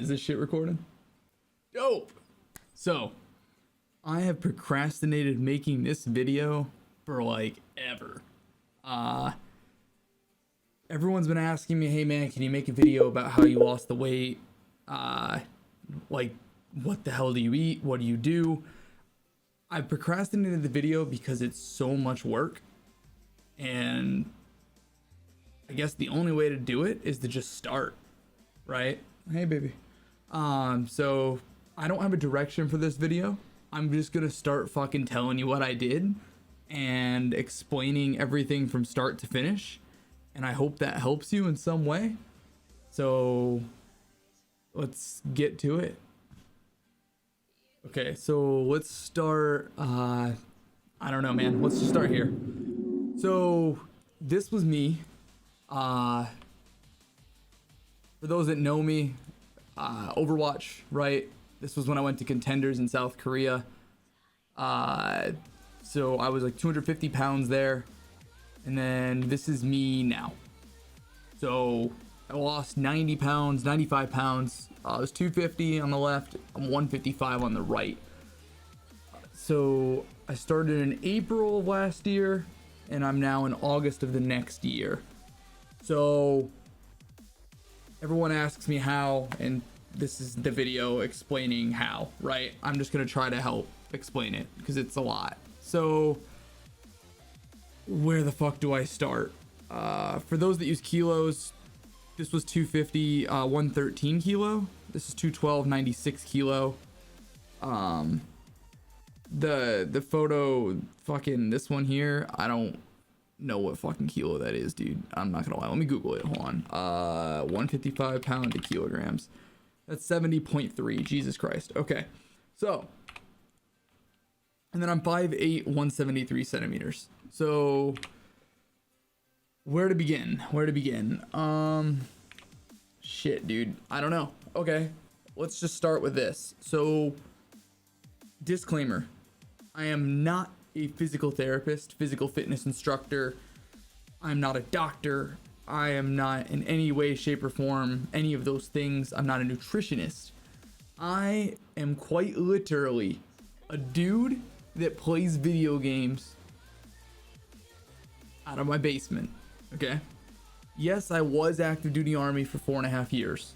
Is this shit recording? Dope. So, I have procrastinated making this video for like ever. Everyone's been asking me, hey man, can you make a video about how you lost the weight? Like, what the hell do you eat? What do you do? I procrastinated the video because it's so much work. And I guess the only way to do it is to just start, right? Hey baby. So I don't have a direction for this video. I'm just gonna start fucking telling you what I did and explaining everything from start to finish. And I hope that helps you in some way. So let's get to it. Okay, so let's start, I don't know, man. Let's just start here. So this was me. For those that know me, Overwatch, right? This was when I went to Contenders in South Korea. So I was like 250 pounds there. And then this is me now. So I lost 90 pounds, 95 pounds. I was 250 on the left. I'm 155 on the right. So I started in April of last year, and I'm now in August of the next year. So everyone asks me how, and this is the video explaining how, right? I'm just gonna try to help explain it because it's a lot. So where the fuck do I start? For those that use kilos, this was 250, 113 kilo. This is 212, 96 kilo. The photo, fucking this one here, I don't know what fucking kilo that is, dude. I'm not gonna lie. Let me Google it. Hold on. 155 pound to kilograms. That's 70.3. Jesus Christ. Okay. So, and then I'm 5'8", 173 centimeters. So, where to begin? Shit, dude. I don't know. Okay. Let's just start with this. So, disclaimer. I am not a physical therapist, physical fitness instructor. I'm not a doctor. I am not in any way, shape, or form any of those things. I'm not a nutritionist. I am quite literally a dude that plays video games out of my basement. Okay? Yes, I was active duty Army for 4.5 years.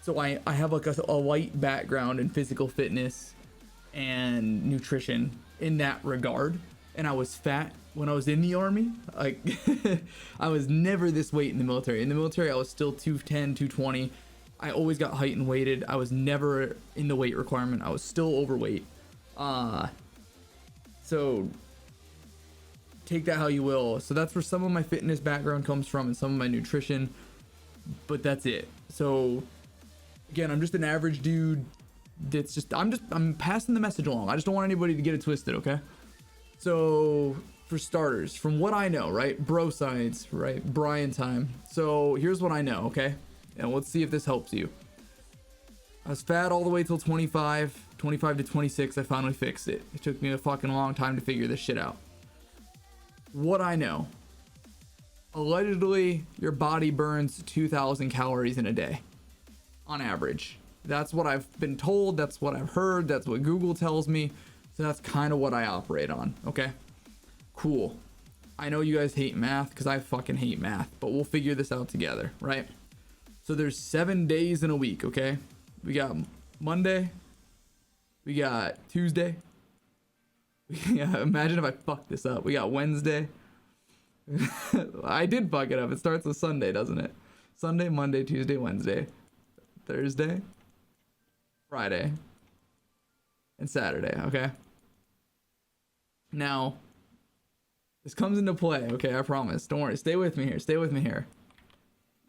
So I have like a light background in physical fitness and nutrition in that regard. And I was fat when I was in the Army. Like I was never this weight in the military. In the military, I was still 210, 220. I always got height and weighted. I was never in the weight requirement. I was still overweight. So take that how you will. So that's where some of my fitness background comes from and some of my nutrition, but that's it. So again, I'm just an average dude. That's just, I'm passing the message along. I just don't want anybody to get it twisted. Okay. So for starters, from what I know, right? Bro science, right? Brian time. So here's what I know. Okay. And let's see if this helps you. I was fat all the way till 25 to 26. I finally fixed it. It took me a fucking long time to figure this shit out. What I know, allegedly your body burns 2,000 calories in a day on average. That's what I've been told. That's what I've heard. That's what Google tells me. So that's kind of what I operate on. Okay, cool. I know you guys hate math because I fucking hate math, but we'll figure this out together, right? So there's 7 days in a week. Okay, we got Monday, we got Tuesday. Yeah, imagine if I fucked this up. We got Wednesday. I did fuck it up. It starts with Sunday, doesn't it? Sunday, Monday, Tuesday, Wednesday, Thursday, Friday, and Saturday. Okay. Now, this comes into play. Okay, I promise. Don't worry. Stay with me here.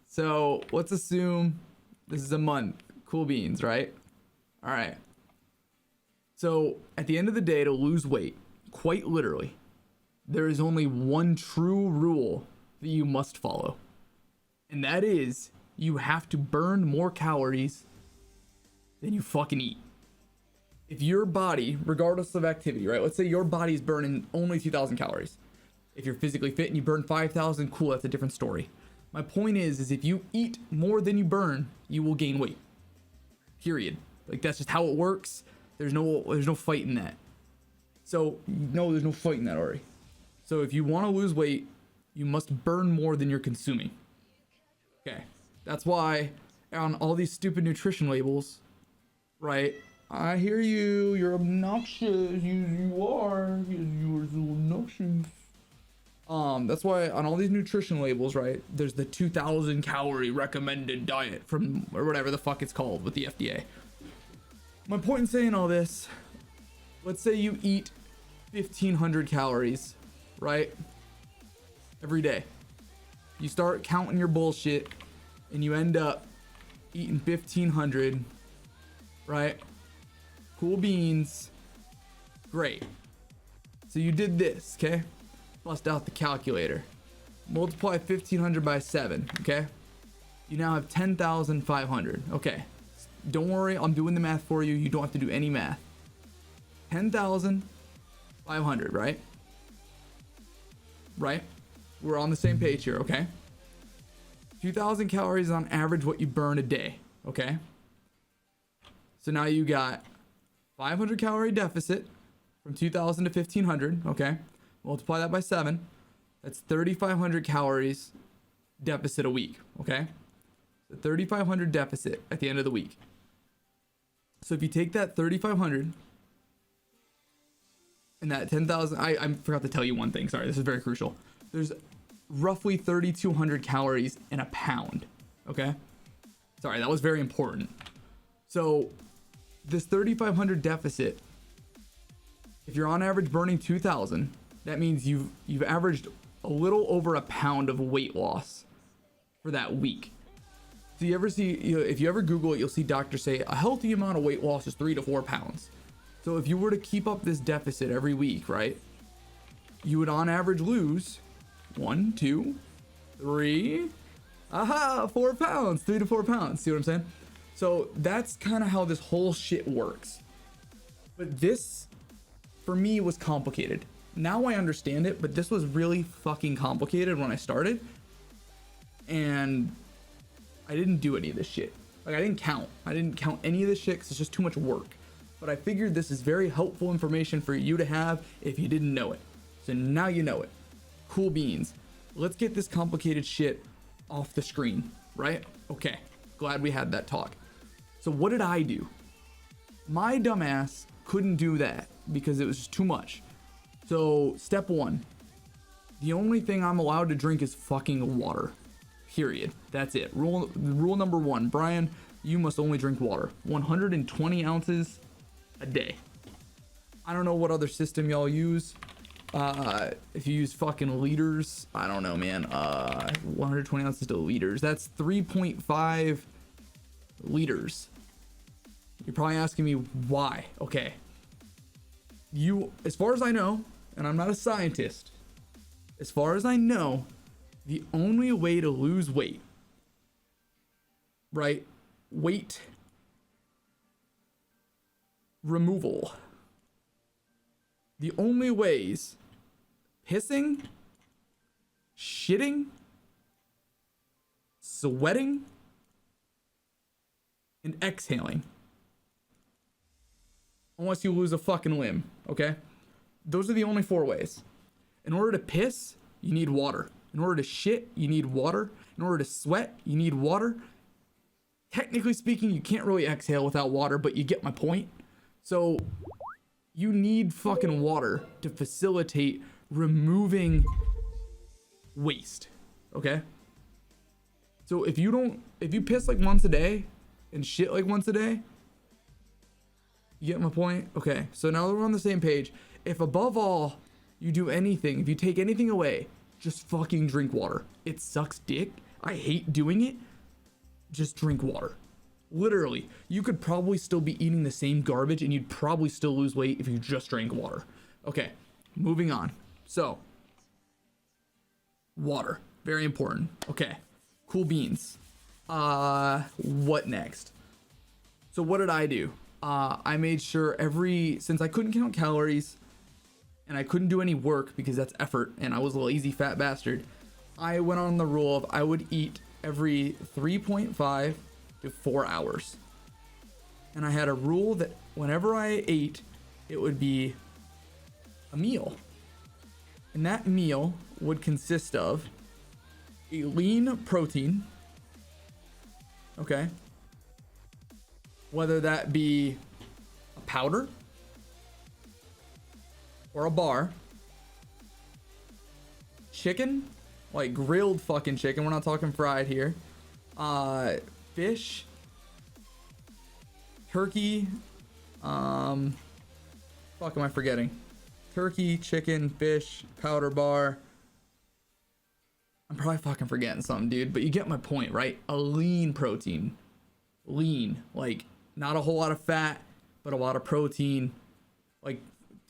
So let's assume this is a month. Cool beans, right? All right. So at the end of the day, to lose weight, quite literally, there is only one true rule that you must follow. And that is you have to burn more calories than you fucking eat. If your body, regardless of activity, right? Let's say your body's burning only 2,000 calories. If you're physically fit and you burn 5,000, cool, that's a different story. My point is if you eat more than you burn, you will gain weight. period. Like, that's just how it works. There's no fight in that. So no, there's no fight in that, Ari. So if you want to lose weight, you must burn more than you're consuming. Okay, that's why on all these stupid nutrition labels, right? I hear you. You're obnoxious. You are. You're so obnoxious. That's why on all these nutrition labels, right? There's the 2,000 calorie recommended diet from, or whatever the fuck it's called with the FDA. My point in saying all this, let's say you eat 1,500 calories, right? Every day. You start counting your bullshit and you end up eating 1,500, right? Cool beans. Great. So you did this, okay? Bust out the calculator. Multiply 1,500 by 7, okay? You now have 10,500. Okay. Don't worry, I'm doing the math for you. You don't have to do any math. 10,500, right? Right? We're on the same page here, okay? 2,000 calories on average what you burn a day, okay? So now you got 500 calorie deficit from 2,000 to 1,500, okay? Multiply that by 7. That's 3,500 calories deficit a week, okay? So 3,500 deficit at the end of the week. So if you take that 3,500 and that 10,000, I forgot to tell you one thing. Sorry, this is very crucial. There's roughly 3,200 calories in a pound, okay? Sorry, that was very important. So this 3,500 deficit, if you're on average burning 2,000, that means you've averaged a little over a pound of weight loss for that week. So you ever see, if you ever Google it, you'll see doctors say a healthy amount of weight loss is 3 to 4 pounds. So if you were to keep up this deficit every week, right, you would on average lose 1, 2, 3, 4 pounds, 3 to 4 pounds. See what I'm saying? So that's kind of how this whole shit works. But this, for me, was complicated. Now I understand it, but this was really fucking complicated when I started. And I didn't do any of this shit. Like, I didn't count any of this shit because it's just too much work. But I figured this is very helpful information for you to have if you didn't know it. So now you know it. Cool beans. Let's get this complicated shit off the screen, right? Okay, glad we had that talk. So what did I do? My dumbass couldn't do that because it was just too much. So step 1, the only thing I'm allowed to drink is fucking water. Period. That's it. Rule number 1, Brian, you must only drink water. 120 ounces a day. I don't know what other system y'all use. If you use fucking liters, I don't know, man. 120 ounces to liters. That's 3.5 liters. You're probably asking me why. Okay. As far as I know, and I'm not a scientist, as far as I know, the only way to lose weight, right? Weight removal. The only ways: pissing, shitting, sweating, and exhaling. Unless you lose a fucking limb, okay? Those are the only 4 ways. In order to piss, you need water. In order to shit, you need water. In order to sweat, you need water. Technically speaking, you can't really exhale without water, but you get my point. So you need fucking water to facilitate removing waste, okay? So if you piss like once a day and shit like once a day, you get my point? Okay, so now that we're on the same page, if above all you do anything, if you take anything away, just fucking drink water. It sucks dick. I hate doing it. Just drink water. Literally, you could probably still be eating the same garbage and you'd probably still lose weight if you just drank water. Okay, moving on. So, water, very important. Okay, cool beans. What next? So what did I do? I made sure since I couldn't count calories and I couldn't do any work because that's effort and I was a lazy fat bastard, I went on the rule of I would eat every 3.5 to 4 hours. and I had a rule that whenever I ate, it would be a meal. And that meal would consist of a lean protein, okay? Whether that be a powder or a bar, chicken, like grilled fucking chicken, we're not talking fried here, fish, turkey, fuck am I forgetting? Turkey, chicken, fish, powder bar. I'm probably fucking forgetting something, dude, but you get my point, right? A lean protein. Lean, like not a whole lot of fat, but a lot of protein. Like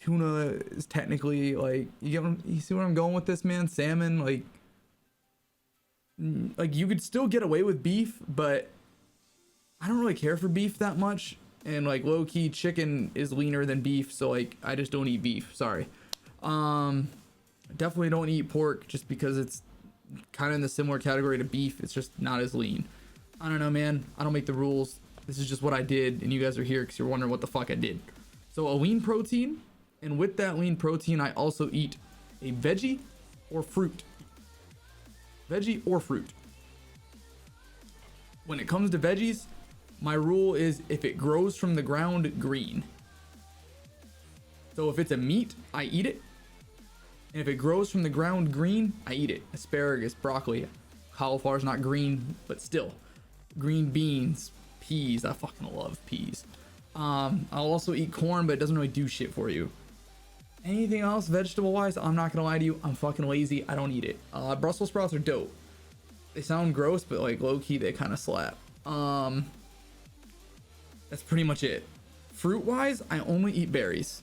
tuna is technically like, you see where I'm going with this, man? Salmon, like you could still get away with beef, but I don't really care for beef that much. And like low key chicken is leaner than beef, so like I just don't eat beef. Sorry. Definitely don't eat pork just because it's kind of in the similar category to beef. It's just not as lean. I don't know, man. I don't make the rules. This is just what I did, and you guys are here because you're wondering what the fuck I did. So a lean protein, and with that lean protein, I also eat a veggie or fruit. Veggie or fruit. When it comes to veggies, my rule is if it grows from the ground, green. So if it's a meat, I eat it. And if it grows from the ground green, I eat it. Asparagus, broccoli, cauliflower's not green, but still. Green beans, peas, I fucking love peas. I'll also eat corn, but it doesn't really do shit for you. Anything else vegetable wise, I'm not gonna lie to you, I'm fucking lazy, I don't eat it. Brussels sprouts are dope. They sound gross, but like low key they kind of slap. That's pretty much it. Fruit wise, I only eat berries,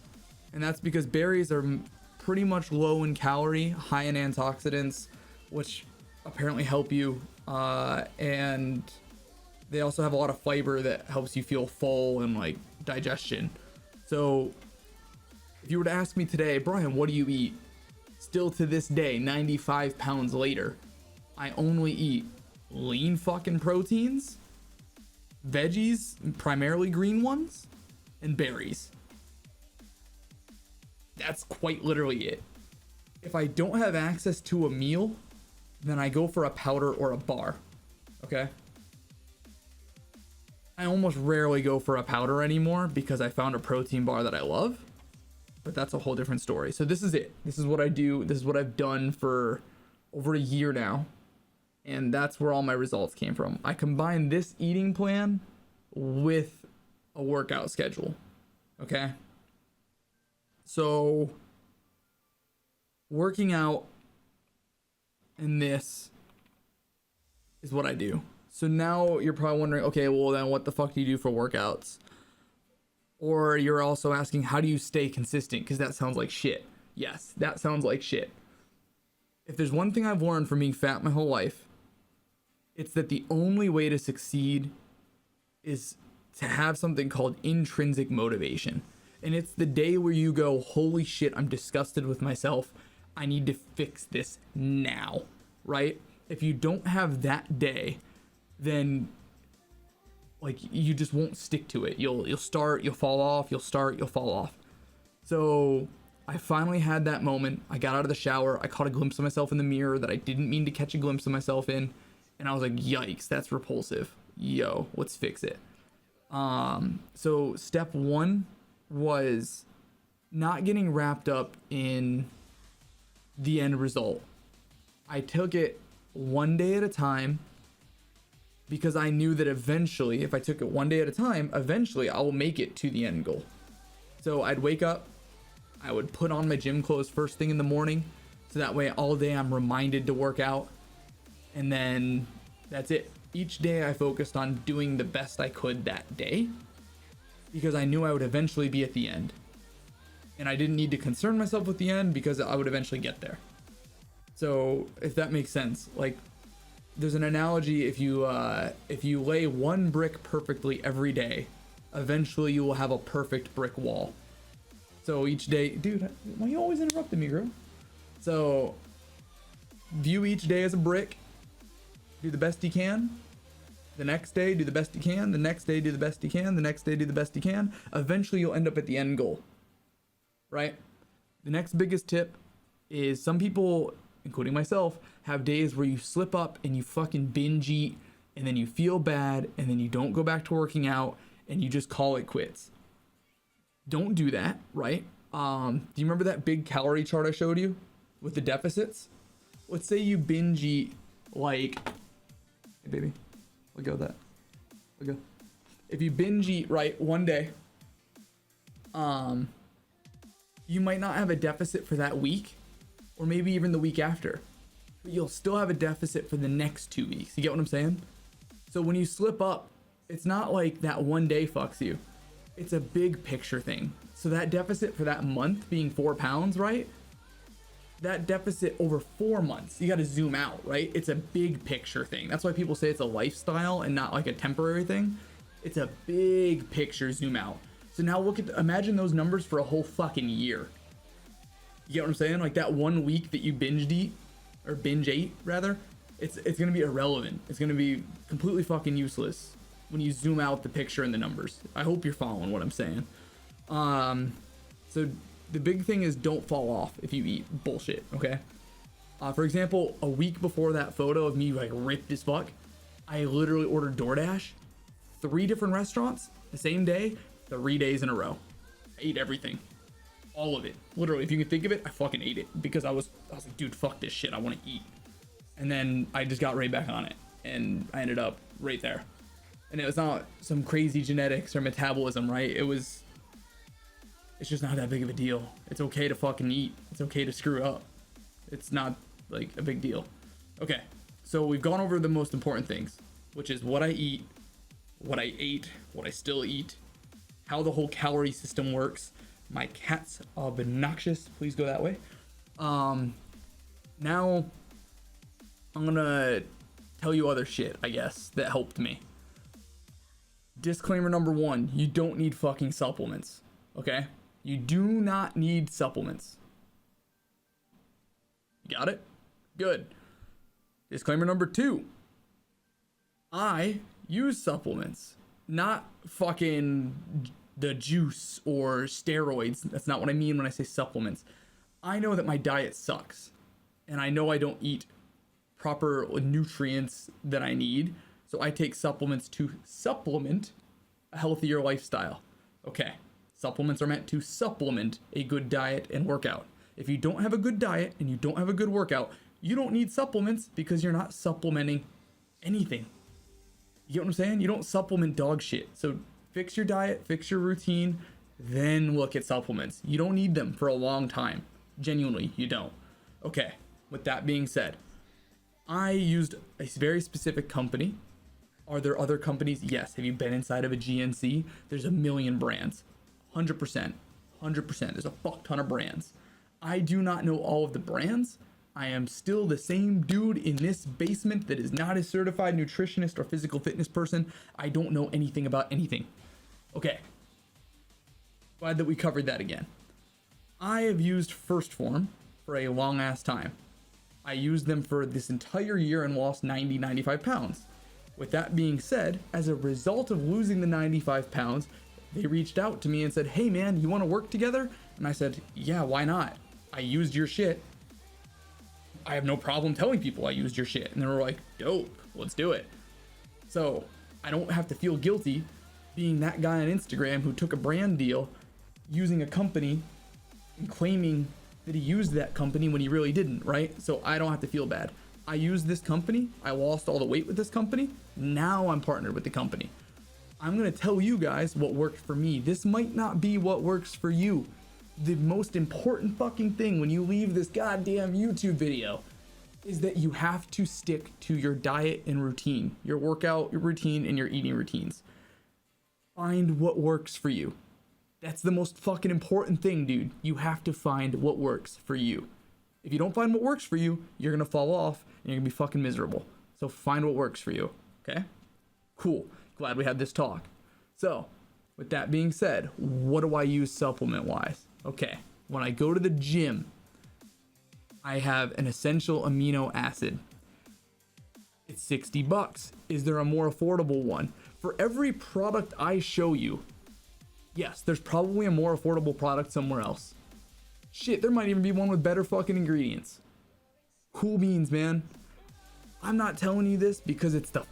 and that's because berries are pretty much low in calorie, high in antioxidants, which apparently help you, and they also have a lot of fiber that helps you feel full and like digestion. So if you were to ask me today, Brian, what do you eat? Still to this day, 95 pounds later, I only eat lean fucking proteins, veggies, primarily green ones, and berries. That's quite literally it. If I don't have access to a meal, then I go for a powder or a bar. Okay? I almost rarely go for a powder anymore because I found a protein bar that I love, but that's a whole different story. So this is it. This is what I do. This is what I've done for over a year now. And that's where all my results came from. I combined this eating plan with a workout schedule. Okay? So working out and this is what I do. So now you're probably wondering, okay, well then what the fuck do you do for workouts? Or you're also asking, how do you stay consistent? Because that sounds like shit. Yes, that sounds like shit. If there's one thing I've learned from being fat my whole life, it's that the only way to succeed is to have something called intrinsic motivation. And it's the day where you go, holy shit, I'm disgusted with myself. I need to fix this now, right? If you don't have that day, then like you just won't stick to it. You'll start, you'll fall off, you'll start, you'll fall off. So I finally had that moment. I got out of the shower. I caught a glimpse of myself in the mirror that I didn't mean to catch a glimpse of myself in. And I was like, yikes, that's repulsive. Yo, let's fix it. So step one was not getting wrapped up in the end result. I took it one day at a time because I knew that eventually, if I took it one day at a time, eventually I'll make it to the end goal. So I'd wake up, I would put on my gym clothes first thing in the morning, so that way all day I'm reminded to work out, and then that's it. Each day I focused on doing the best I could that day because I knew I would eventually be at the end. And I didn't need to concern myself with the end because I would eventually get there. So if that makes sense, like there's an analogy, if you lay one brick perfectly every day, eventually you will have a perfect brick wall. So each day, dude, why are you always interrupting me, bro? So view each day as a brick, do the best you can, The next day, do the best you can. The next day, do the best you can. The next day, do the best you can. Eventually, you'll end up at the end goal, right? The next biggest tip is some people, including myself, have days where you slip up and you fucking binge eat, and then you feel bad, and then you don't go back to working out, and you just call it quits. Don't do that, right? Do you remember that big calorie chart I showed you with the deficits? Let's say you binge eat like, hey baby, let go of that. Let go. If you binge eat right one day, you might not have a deficit for that week, or maybe even the week after, but you'll still have a deficit for the next 2 weeks. You get what I'm saying? So when you slip up, it's not like that one day fucks you. It's a big picture thing. So that deficit for that month being 4 pounds, right? That deficit over 4 months, you got to zoom out, right? It's a big picture thing. That's why people say it's a lifestyle and not like a temporary thing. It's a big picture zoom out. So now look at, imagine those numbers for a whole fucking year. You get what I'm saying? Like that 1 week that you binge ate rather, it's going to be irrelevant. It's going to be completely fucking useless when you zoom out the picture and the numbers. I hope you're following what I'm saying. So the big thing is don't fall off if you eat bullshit, okay? For example, a week before that photo of me like ripped as fuck, I literally ordered DoorDash, 3 different restaurants the same day, 3 days in a row. I ate everything, all of it. Literally, if you can think of it, I fucking ate it because I was like, dude, fuck this shit. I want to eat. And then I just got right back on it, and I ended up right there. And it was not some crazy genetics or metabolism, right? It's just not that big of a deal. It's okay to fucking eat. It's okay to screw up. It's not like a big deal. Okay, so we've gone over the most important things, which is what I eat, what I ate, what I still eat, how the whole calorie system works. My cat's obnoxious. Please go that way. Now I'm gonna tell you other shit, I guess, that helped me. Disclaimer number 1, you don't need fucking supplements, okay? You do not need supplements. You got it? Good. Disclaimer number 2, I use supplements, not fucking the juice or steroids. That's not what I mean when I say supplements. I know that my diet sucks, and I know I don't eat proper nutrients that I need, so I take supplements to supplement a healthier lifestyle. Okay, supplements are meant to supplement a good diet and workout. If you don't have a good diet and you don't have a good workout, you don't need supplements because you're not supplementing anything. You get what I'm saying? You don't supplement dog shit. So fix your diet, fix your routine, then look at supplements. You don't need them for a long time. Genuinely, you don't. Okay, with that being said, I used a very specific company. Are there other companies? Yes. Have you been inside of a GNC? There's a million brands. 100%. 100%. There's a fuck ton of brands. I do not know all of the brands. I am still the same dude in this basement that is not a certified nutritionist or physical fitness person. I don't know anything about anything. Okay. Glad that we covered that again. I have used First Form for a long ass time. I used them for this entire year and lost 95 pounds. With that being said, as a result of losing the 95 pounds, they reached out to me and said, hey man, you want to work together? And I said, yeah, why not? I used your shit. I have no problem telling people I used your shit. And they were like, dope, let's do it. So I don't have to feel guilty being that guy on Instagram who took a brand deal using a company and claiming that he used that company when he really didn't, right? So I don't have to feel bad. I used this company. I lost all the weight with this company. Now I'm partnered with the company. I'm going to tell you guys what worked for me. This might not be what works for you. The most important fucking thing when you leave this goddamn YouTube video is that you have to stick to your diet and routine, your workout, your routine, and your eating routines. Find what works for you. That's the most fucking important thing, dude. You have to find what works for you. If you don't find what works for you, you're going to fall off and you're going to be fucking miserable. So find what works for you. Okay? Cool. Glad we had this talk. So with that being said, what do I use supplement wise? Okay. When I go to the gym, I have an essential amino acid. It's 60 bucks. Is there a more affordable one? For every product I show you, yes, there's probably a more affordable product somewhere else. Shit, there might even be one with better fucking ingredients. Cool beans, man. I'm not telling you this because it's the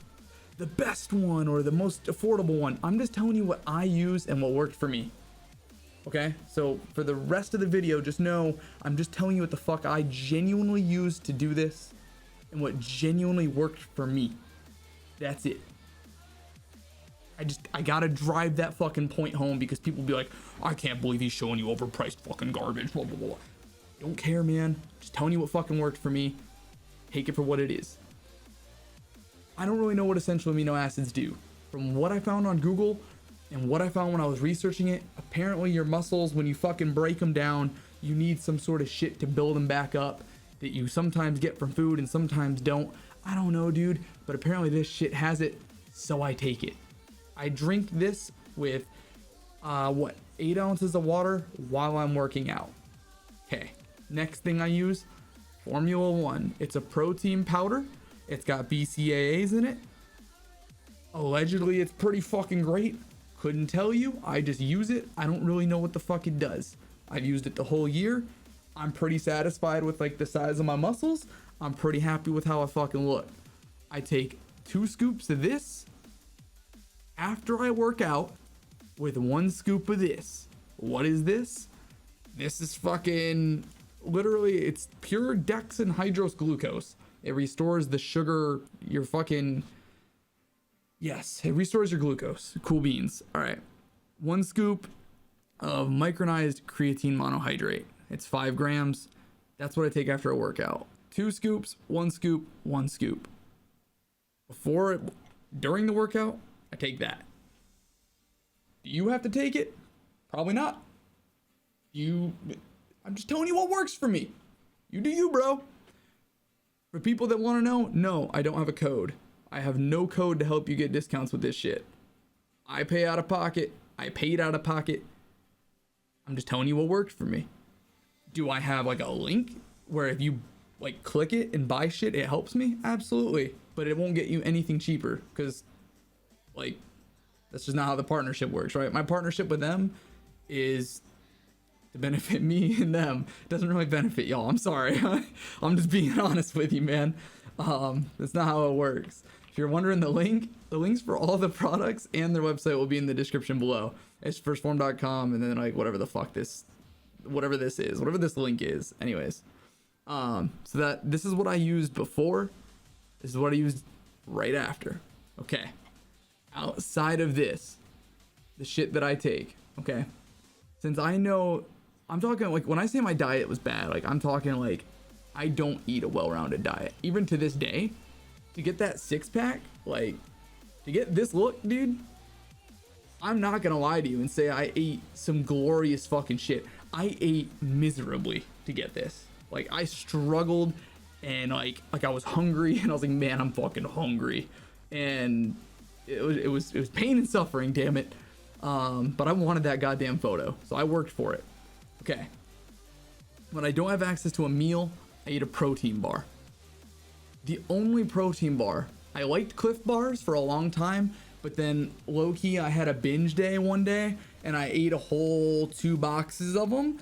best one or the most affordable one. I'm just telling you what I use and what worked for me. Okay, so for the rest of the video, just know I'm just telling you what the fuck I genuinely used to do this and what genuinely worked for me. That's it. I gotta drive that fucking point home because people be like, I can't believe he's showing you overpriced fucking garbage, blah, blah, blah. Don't care, man. Just telling you what fucking worked for me. Take it for what it is. I don't really know what essential amino acids do. From what I found on Google and what I found when I was researching it, apparently your muscles, when you fucking break them down, you need some sort of shit to build them back up that you sometimes get from food and sometimes don't. I don't know, dude, but apparently this shit has it, so I take it. I drink this with, 8 ounces of water while I'm working out. Okay, next thing I use, Formula 1. It's a protein powder. It's got BCAAs in it. Allegedly, it's pretty fucking great. Couldn't tell you. I just use it. I don't really know what the fuck it does. I've used it the whole year. I'm pretty satisfied with like the size of my muscles. I'm pretty happy with how I fucking look. I take 2 scoops of this after I work out with 1 scoop of this. What is this? This is fucking, literally, it's pure dexanhydrous glucose. It restores the sugar, your fucking, yes, it restores your glucose. Cool beans. All right. 1 scoop of micronized creatine monohydrate. It's 5 grams. That's what I take after a workout. 2 scoops, 1 scoop, 1 scoop. During the workout, I take that. Do you have to take it? Probably not. I'm just telling you what works for me. You do you, bro. For people that want to know, no, I don't have a code. I have no code to help you get discounts with this shit. I pay out of pocket. I paid out of pocket. I'm just telling you what worked for me. Do I have like a link where if you like click it and buy shit, it helps me? Absolutely. But it won't get you anything cheaper because like that's just not how the partnership works, right? My partnership with them is to benefit me and them. It doesn't really benefit y'all. I'm sorry. I'm just being honest with you, man. That's not how it works. If you're wondering, the links for all the products and their website will be in the description below. It's firstform.com and then like whatever the fuck whatever this link is. Anyways, so this is what I used before. This is what I used right after. Okay. Outside of this, the shit that I take, okay? Since I know, I'm talking like when I say my diet was bad, like I'm talking like I don't eat a well-rounded diet. Even to this day, to get that 6-pack, like to get this look, dude, I'm not gonna lie to you and say I ate some glorious fucking shit. I ate miserably to get this. Like I struggled and like I was hungry and I was like, man, I'm fucking hungry. And it was pain and suffering, damn it. But I wanted that goddamn photo, so I worked for it. Okay. When I don't have access to a meal, I eat a protein bar. The only protein bar, I liked Cliff Bars for a long time, but then low-key I had a binge day one day and I ate a whole 2 boxes of them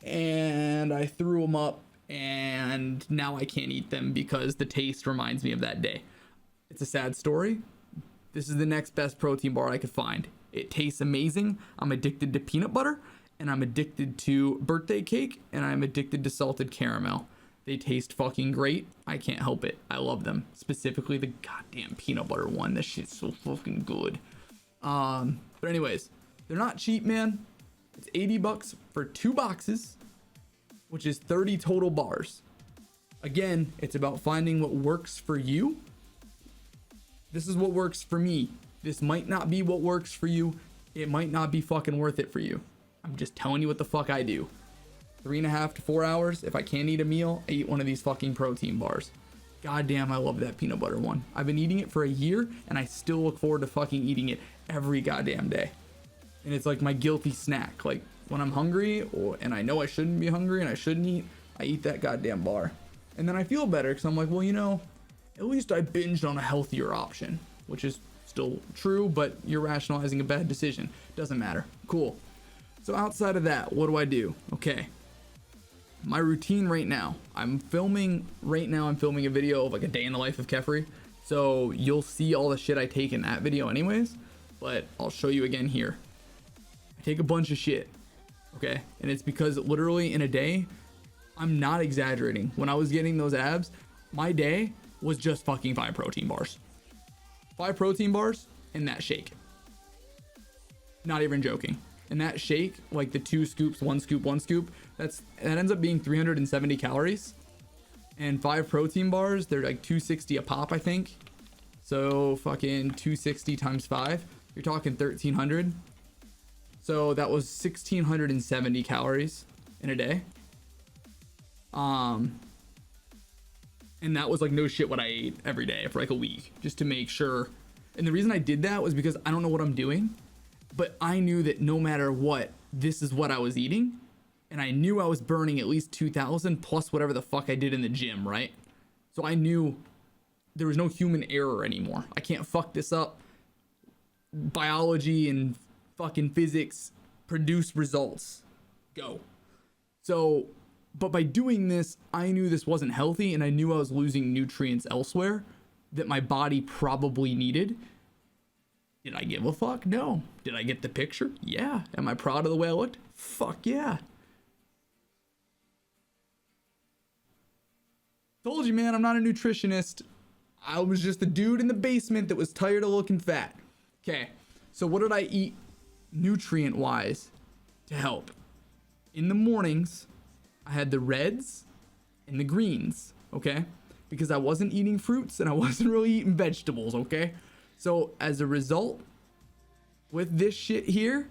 and I threw them up and now I can't eat them because the taste reminds me of that day. It's a sad story. This is the next best protein bar I could find. It tastes amazing. I'm addicted to peanut butter and I'm addicted to birthday cake and I'm addicted to salted caramel. They taste fucking great. I can't help it. I love them. Specifically the goddamn peanut butter one. This shit's so fucking good. But anyways, they're not cheap, man. It's 80 bucks for 2 boxes, which is 30 total bars. Again, it's about finding what works for you. This is what works for me. This might not be what works for you. It might not be fucking worth it for you. I'm just telling you what the fuck I do. 3.5 to 4 hours. If I can't eat a meal, I eat one of these fucking protein bars. Goddamn, I love that peanut butter one. I've been eating it for a year and I still look forward to fucking eating it every goddamn day. And it's like my guilty snack. Like when I'm hungry and I know I shouldn't be hungry and I shouldn't eat, I eat that goddamn bar. And then I feel better because I'm like, well, you know, at least I binged on a healthier option, which is still true, but you're rationalizing a bad decision. Doesn't matter. Cool. So outside of that, what do? Okay. My routine right now, I'm filming a video of like a day in the life of Kephrii. So you'll see all the shit I take in that video anyways, but I'll show you again here. I take a bunch of shit, okay? And it's because literally in a day, I'm not exaggerating. When I was getting those abs, my day was just fucking 5 protein bars. 5 protein bars and that shake. Not even joking. And that shake, like the 2 scoops, 1 scoop, 1 scoop, that ends up being 370 calories. And 5 protein bars, they're like 260 a pop, I think. So fucking 260 times 5, you're talking 1300. So that was 1670 calories in a day. And that was like no shit what I ate every day for like a week, just to make sure. And the reason I did that was because I don't know what I'm doing, but I knew that no matter what, this is what I was eating. And I knew I was burning at least 2000 plus whatever the fuck I did in the gym, right? So I knew there was no human error anymore. I can't fuck this up. Biology and fucking physics produce results. Go. So, but by doing this, I knew this wasn't healthy, and I knew I was losing nutrients elsewhere that my body probably needed. Did I give a fuck? No. Did I get the picture? Yeah. Am I proud of the way I looked? Fuck yeah. Told you, man, I'm not a nutritionist. I was just a dude in the basement that was tired of looking fat. Okay, so what did I eat nutrient-wise to help? In the mornings, I had the reds and the greens, okay? Because I wasn't eating fruits and I wasn't really eating vegetables, okay? So as a result, with this shit here,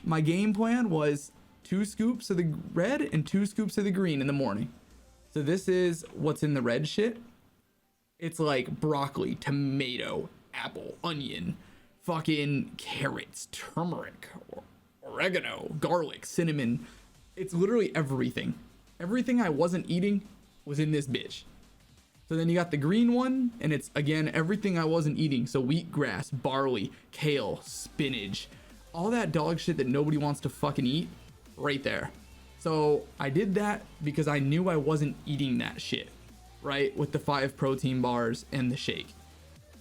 my game plan was 2 scoops of the red and 2 scoops of the green in the morning. So this is what's in the red shit. It's like broccoli, tomato, apple, onion, fucking carrots, turmeric, oregano, garlic, cinnamon. It's literally everything. Everything I wasn't eating was in this bitch. So then you got the green one, and it's again everything I wasn't eating. So wheatgrass, barley, kale, spinach, all that dog shit that nobody wants to fucking eat, right there. So I did that because I knew I wasn't eating that shit, right? With the 5 protein bars and the shake.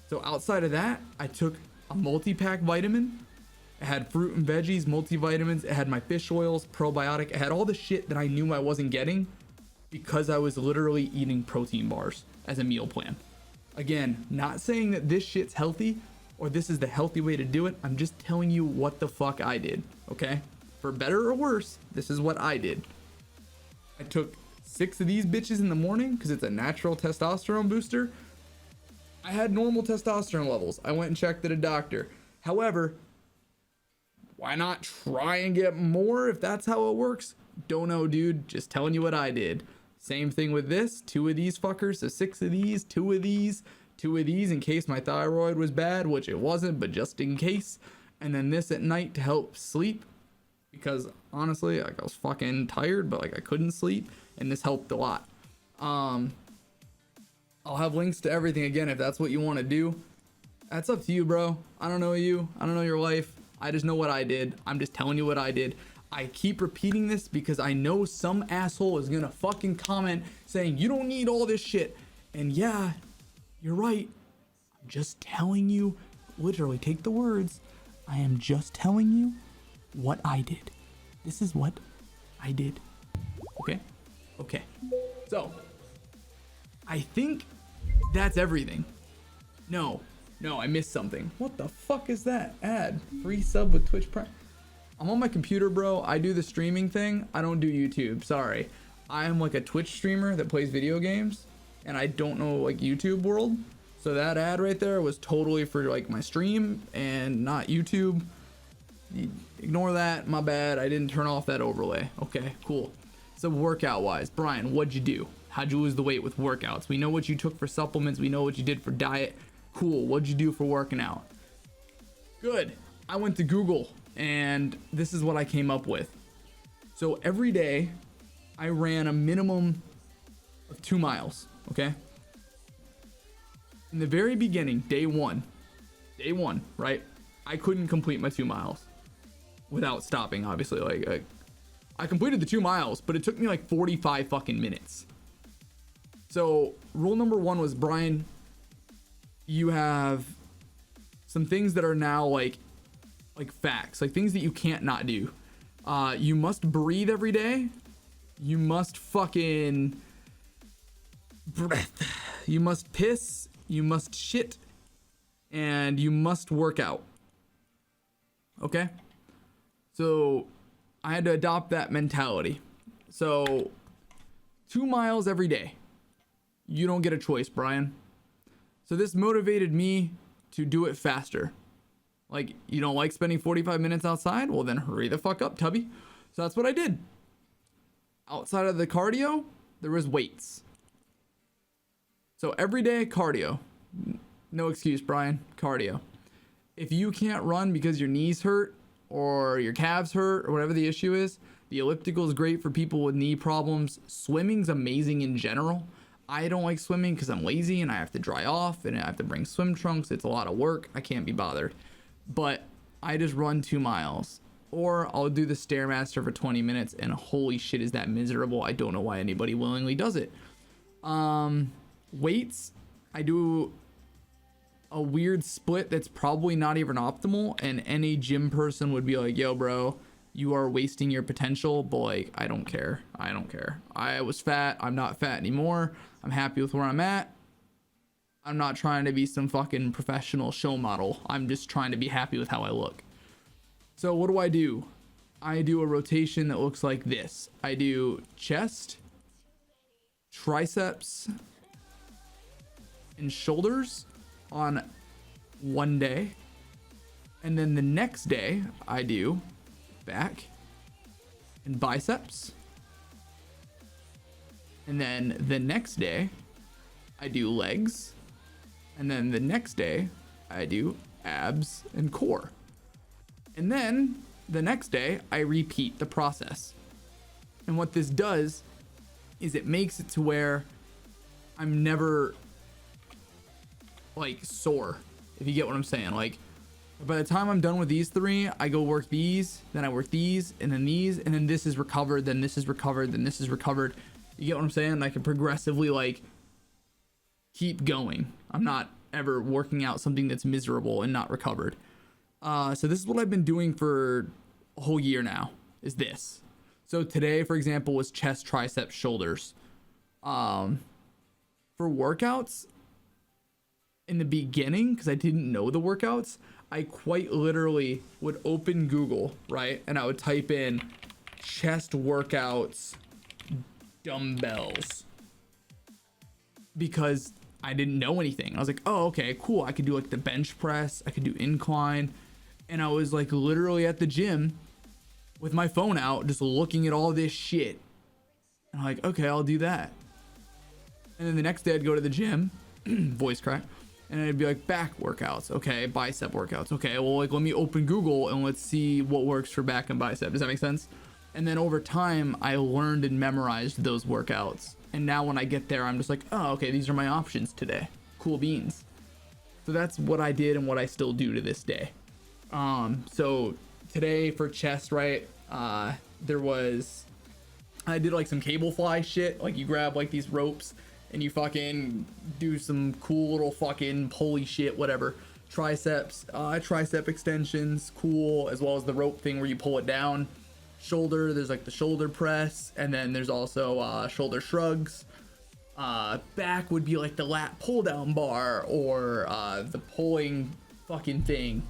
So outside of that, I took a multi-pack vitamin. It had fruit and veggies, multivitamins. It had my fish oils, probiotic. It had all the shit that I knew I wasn't getting because I was literally eating protein bars as a meal plan. Again, not saying that this shit's healthy or this is the healthy way to do it. I'm just telling you what the fuck I did, okay? For better or worse, this is what I did. I took 6 of these bitches in the morning because it's a natural testosterone booster. I had normal testosterone levels. I went and checked at a doctor. However, why not try and get more if that's how it works? Don't know, dude. Just telling you what I did. Same thing with this. 2 of these fuckers. So 6 of these, 2 of these, 2 of these in case my thyroid was bad, which it wasn't, but just in case. And then this at night to help sleep. Because honestly, like I was fucking tired, but like I couldn't sleep, and this helped a lot. I'll have links to everything again if that's what you want to do. That's up to you, bro. I don't know you. I don't know your life. I just know what I did. I'm just telling you what I did. I keep repeating this because I know some asshole is gonna fucking comment saying you don't need all this shit. And yeah, you're right. I'm just telling you. Literally, take the words. I am just telling you what I did. This is what I did. Okay. So I think that's everything. No, I missed something. What the fuck is that ad? Free sub with Twitch Prime. I'm on my computer, bro. I do the streaming thing. I don't do YouTube. Sorry. I am like a Twitch streamer that plays video games, and I don't know like YouTube world. So that ad right there was totally for like my stream and not YouTube. Ignore that, my bad. I didn't turn off that overlay. Okay, cool. So workout wise, Brian, what'd you do? How'd you lose the weight with workouts? We know what you took for supplements. We know what you did for diet. Cool. What'd you do for working out? Good. I went to Google and this is what I came up with. So every day I ran a minimum of 2 miles. Okay. In the very beginning, day one, right? I couldn't complete my 2 miles without stopping, obviously. Like, I completed the 2 miles, but it took me like 45 fucking minutes. So rule number 1 was, Brian, you have some things that are now like facts, like things that you can't not do. You must breathe every day. You must fucking breath. You must piss. You must shit. And you must work out. Okay? So I had to adopt that mentality. So 2 miles every day. You don't get a choice, Brian. So this motivated me to do it faster. Like, you don't like spending 45 minutes outside? Well, then hurry the fuck up, Tubby. So that's what I did. Outside of the cardio, there was weights. So every day, cardio. No excuse, Brian. Cardio. If you can't run because your knees hurt or your calves hurt or whatever the issue is, the elliptical is great for people with knee problems. Swimming's amazing in general. I don't like swimming because I'm lazy and I have to dry off and I have to bring swim trunks. It's a lot of work. I can't be bothered. But I just run 2 miles. Or I'll do the Stairmaster for 20 minutes and holy shit, is that miserable. I don't know why anybody willingly does it. Weights, I do a weird split that's probably not even optimal, and any gym person would be like, yo bro, you are wasting your potential. But like, I don't care. I was fat. I'm not fat anymore. I'm happy with where I'm at. I'm not trying to be some fucking professional show model. I'm just trying to be happy with how I look. So what do? I do a rotation that looks like this. I do chest, triceps, and shoulders on one day. And then the next day, I do back and biceps. And then the next day, I do legs. And then the next day, I do abs and core. And then the next day, I repeat the process. And what this does is it makes it to where I'm never like sore, if you get what I'm saying. Like, by the time I'm done with these 3, I go work these, then I work these, and then these, and then this is recovered, then this is recovered, then this is recovered. You get what I'm saying? I can progressively like keep going. I'm not ever working out something that's miserable and not recovered. So this is what I've been doing for a whole year now, is this. So today, for example, was chest, triceps, shoulders. For workouts, in the beginning, because I didn't know the workouts, I quite literally would open Google, right? And I would type in chest workouts, dumbbells, because I didn't know anything. I was like, oh, okay, cool. I could do like the bench press. I could do incline. And I was like literally at the gym with my phone out, just looking at all this shit. And I'm like, okay, I'll do that. And then the next day I'd go to the gym, voice crack, and it'd be like back workouts. Okay, bicep workouts. Okay, well, like let me open Google and let's see what works for back and bicep. Does that make sense? And then over time, I learned and memorized those workouts. And now when I get there, I'm just like, oh, okay, these are my options today. Cool beans. So that's what I did and what I still do to this day. So today for chest, right, I did like some cable fly shit. Like you grab like these ropes and you fucking do some cool little fucking pulley shit, whatever. Triceps, tricep extensions, cool, as well as the rope thing where you pull it down. Shoulder, there's like the shoulder press, and then there's also shoulder shrugs. Back would be like the lat pull down bar or the pulling fucking thing.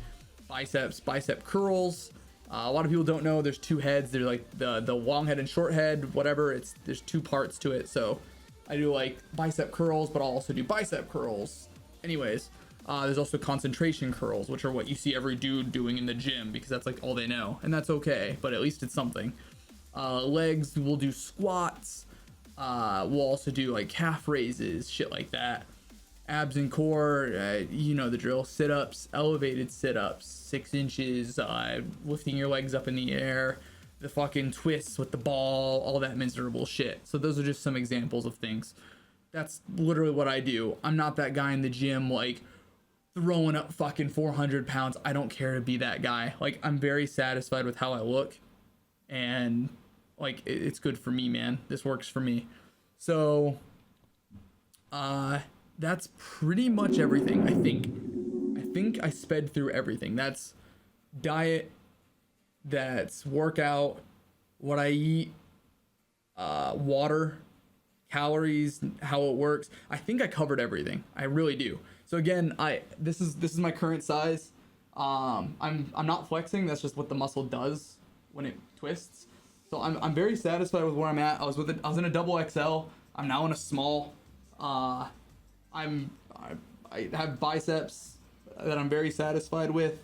Biceps, bicep curls. A lot of people don't know there's 2 heads. There's like the long head and short head, whatever. There's 2 parts to it. So I do like bicep curls, but I'll also do bicep curls. Anyways, there's also concentration curls, which are what you see every dude doing in the gym because that's like all they know, and that's okay, but at least it's something. Legs, we'll do squats. We'll also do like calf raises, shit like that. Abs and core, you know the drill. Sit-ups, elevated sit-ups, 6 inches, lifting your legs up in the air, the fucking twists with the ball, all that miserable shit. So those are just some examples of things. That's literally what I do. I'm not that guy in the gym like throwing up fucking 400 pounds. I don't care to be that guy. Like, I'm very satisfied with how I look, and like it's good for me, man. This works for me. So that's pretty much everything. I think I sped through everything. That's diet, that's workout, what I eat, water, calories, how it works. I think I covered everything. I really do. So again, this is my current size. I'm not flexing. That's just what the muscle does when it twists. So I'm very satisfied with where I'm at. I was in a double XL. I'm now in a small. I have biceps that I'm very satisfied with.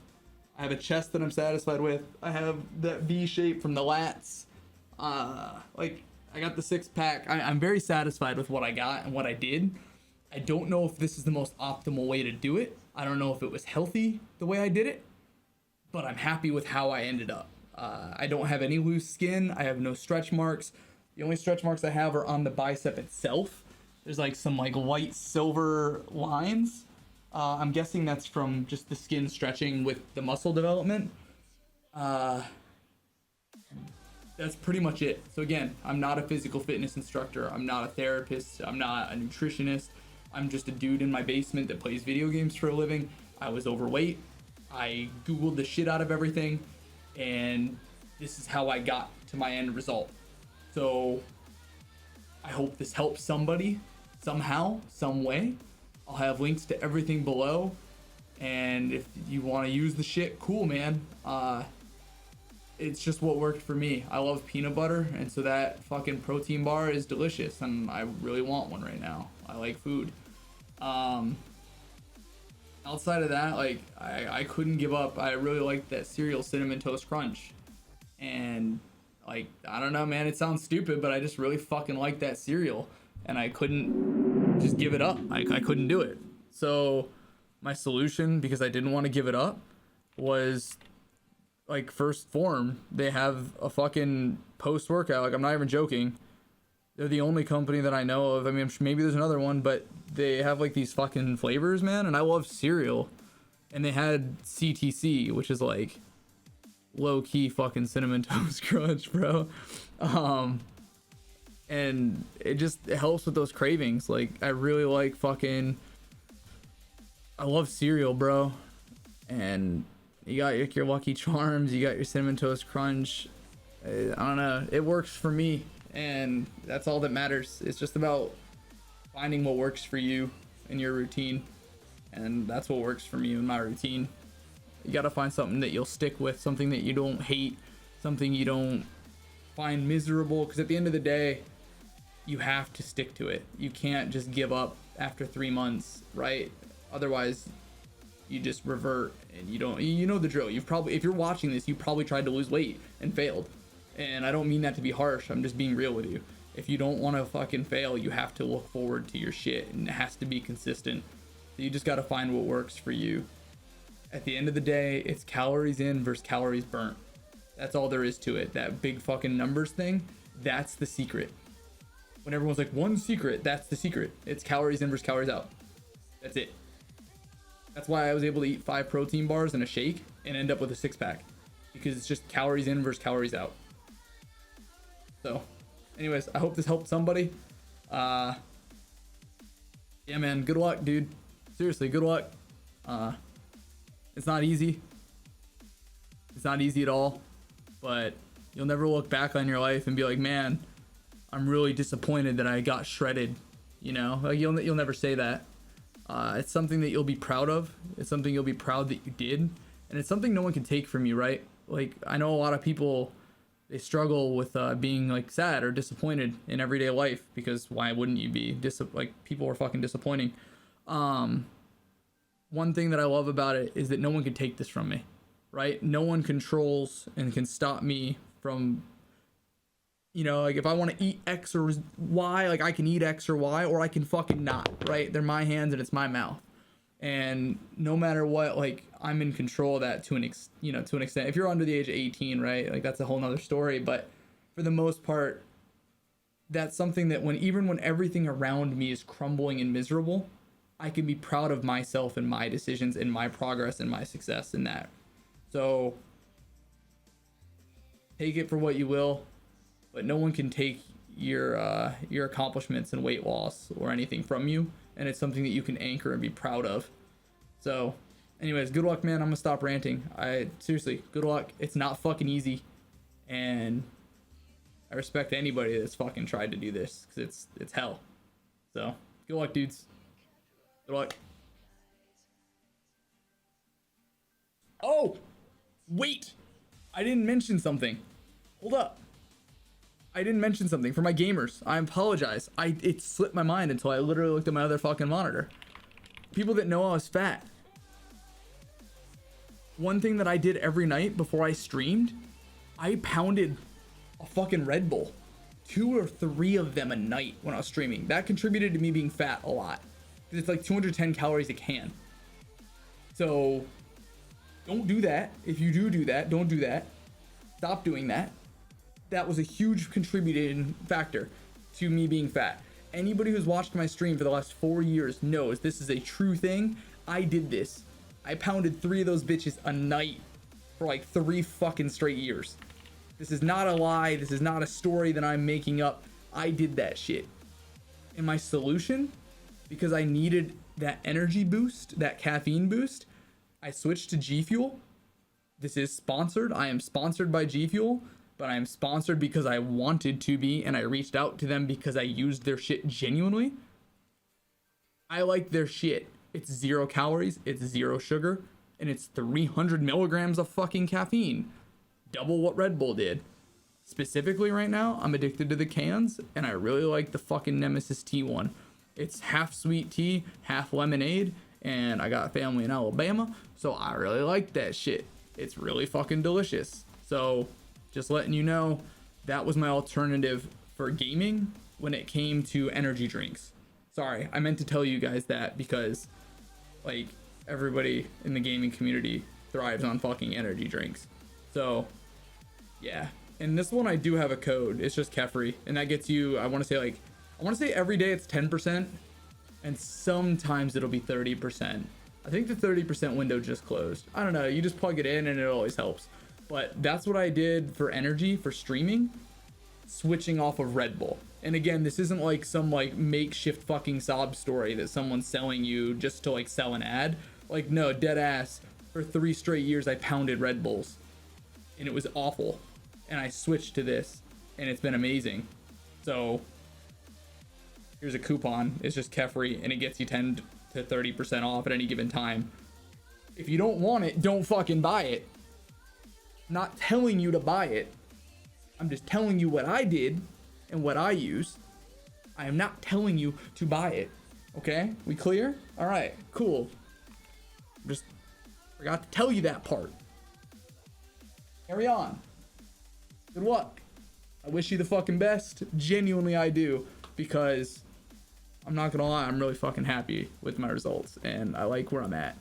I have a chest that I'm satisfied with. I have that V shape from the lats. Like, I got the six pack. I'm very satisfied with what I got and what I did. I don't know if this is the most optimal way to do it. I don't know if it was healthy the way I did it, but I'm happy with how I ended up. I don't have any loose skin. I have no stretch marks. The only stretch marks I have are on the bicep itself. There's like some like white silver lines. I'm guessing that's from just the skin stretching with the muscle development. That's pretty much it. So again, I'm not a physical fitness instructor. I'm not a therapist. I'm not a nutritionist. I'm just a dude in my basement that plays video games for a living. I was overweight. I Googled the shit out of everything, and this is how I got to my end result. So I hope this helps somebody somehow, some way. I'll have links to everything below, and if you want to use the shit, cool, man. It's just what worked for me. I love peanut butter, and so that fucking protein bar is delicious, and I really want one right now. I like food. Outside of that, like, I couldn't give up. I really liked that cereal, Cinnamon Toast Crunch, and like, I don't know, man, it sounds stupid, but I just really fucking like that cereal, and I couldn't just give it up. I couldn't do it. So my solution, because I didn't want to give it up, was like, First Form. They have a fucking post-workout. Like, I'm not even joking. They're the only company that I know of. I mean, maybe there's another one, but they have like these fucking flavors, man. And I love cereal. And they had CTC, which is like low-key fucking Cinnamon Toast Crunch, bro. And it helps with those cravings. Like, I really like I love cereal, bro. And you got your Lucky Charms, you got your Cinnamon Toast Crunch. I don't know. It works for me, and that's all that matters. It's just about finding what works for you in your routine, and that's what works for me in my routine. You gotta find something that you'll stick with, something that you don't hate, something you don't find miserable, because at the end of the day, you have to stick to it. You can't just give up after 3 months, right? Otherwise, you just revert, and you know the drill. If you're watching this, you probably tried to lose weight and failed. And I don't mean that to be harsh. I'm just being real with you. If you don't want to fucking fail, you have to look forward to your shit, and it has to be consistent. So you just got to find what works for you. At the end of the day, it's calories in versus calories burnt. That's all there is to it. That big fucking numbers thing, that's the secret. When everyone's like, one secret, that's the secret. It's calories in versus calories out. That's it. That's why I was able to eat 5 protein bars and a shake and end up with a 6-pack, because it's just calories in versus calories out. So anyways, I hope this helped somebody. Yeah, man, good luck, dude. Seriously, good luck. It's not easy. It's not easy at all, but you'll never look back on your life and be like, man, I'm really disappointed that I got shredded. You know, like, you'll never say that. It's something that you'll be proud of. It's something you'll be proud that you did, and it's something no one can take from you, right? Like, I know a lot of people, they struggle with being like sad or disappointed in everyday life, because why wouldn't you be? Like, people are fucking disappointing. One thing that I love about it is that no one can take this from me, right? No one controls and can stop me from, you know, like, if I want to eat X or Y, like, I can eat X or Y, or I can fucking not, right? They're my hands and it's my mouth. And no matter what, like, I'm in control of that to an extent. If you're under the age of 18, right? Like, that's a whole nother story. But for the most part, that's something that even when everything around me is crumbling and miserable, I can be proud of myself and my decisions and my progress and my success in that. So take it for what you will, but no one can take your accomplishments and weight loss or anything from you, and it's something that you can anchor and be proud of. So anyways, good luck, man. I'm gonna stop ranting. Seriously, good luck. It's not fucking easy, and I respect anybody that's fucking tried to do this, because it's hell. So good luck, dudes. Good luck. Oh, wait, I didn't mention something. Hold up. I didn't mention something for my gamers. I apologize. It slipped my mind until I literally looked at my other fucking monitor. People that know I was fat. One thing that I did every night before I streamed, I pounded a fucking Red Bull. 2 or 3 of them a night when I was streaming. That contributed to me being fat a lot, because it's like 210 calories a can. So don't do that. If you do that, don't do that. Stop doing that. That was a huge contributing factor to me being fat. Anybody who's watched my stream for the last 4 years knows this is a true thing. I did this. I pounded 3 of those bitches a night for like 3 fucking straight years. This is not a lie. This is not a story that I'm making up. I did that shit. And my solution, because I needed that energy boost, that caffeine boost, I switched to G Fuel. This is sponsored. I am sponsored by G Fuel, but I am sponsored because I wanted to be, and I reached out to them because I used their shit genuinely. I like their shit. It's 0 calories, it's 0 sugar, and it's 300 milligrams of fucking caffeine. Double what Red Bull did. Specifically right now, I'm addicted to the cans, and I really like the fucking Nemesis tea one. It's half sweet tea, half lemonade, and I got family in Alabama, so I really like that shit. It's really fucking delicious. So just letting you know, that was my alternative for gaming when it came to energy drinks. Sorry, I meant to tell you guys that, because like everybody in the gaming community thrives on fucking energy drinks. So yeah, and this one I do have a code. It's just Kephrii, and that gets you, I want to say every day it's 10%, and sometimes it'll be 30%. I think the 30% window just closed. I don't know, you just plug it in and it always helps. But that's what I did for energy, for streaming, switching off of Red Bull. And again, this isn't like some like makeshift fucking sob story that someone's selling you just to like sell an ad. Like, no, dead ass, for 3 straight years I pounded Red Bulls, and it was awful. And I switched to this, and it's been amazing. So here's a coupon. It's just Kephrii, and it gets you 10 to 30% off at any given time. If you don't want it, don't fucking buy it. I'm not telling you to buy it. I'm just telling you what I did and what I use. I am not telling you to buy it. Okay? We clear? All right, cool. Just forgot to tell you that part. Carry on. Good luck. I wish you the fucking best. Genuinely, I do, because I'm not gonna lie, I'm really fucking happy with my results, and I like where I'm at,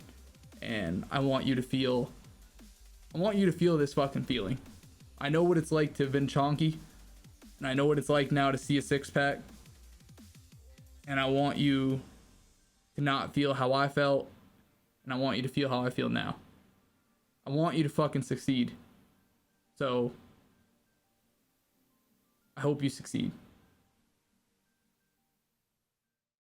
and I want you to feel this fucking feeling. I know what it's like to have been chonky, and I know what it's like now to see a 6-pack, and I want you to not feel how I felt, and I want you to feel how I feel now. I want you to fucking succeed. So I hope you succeed.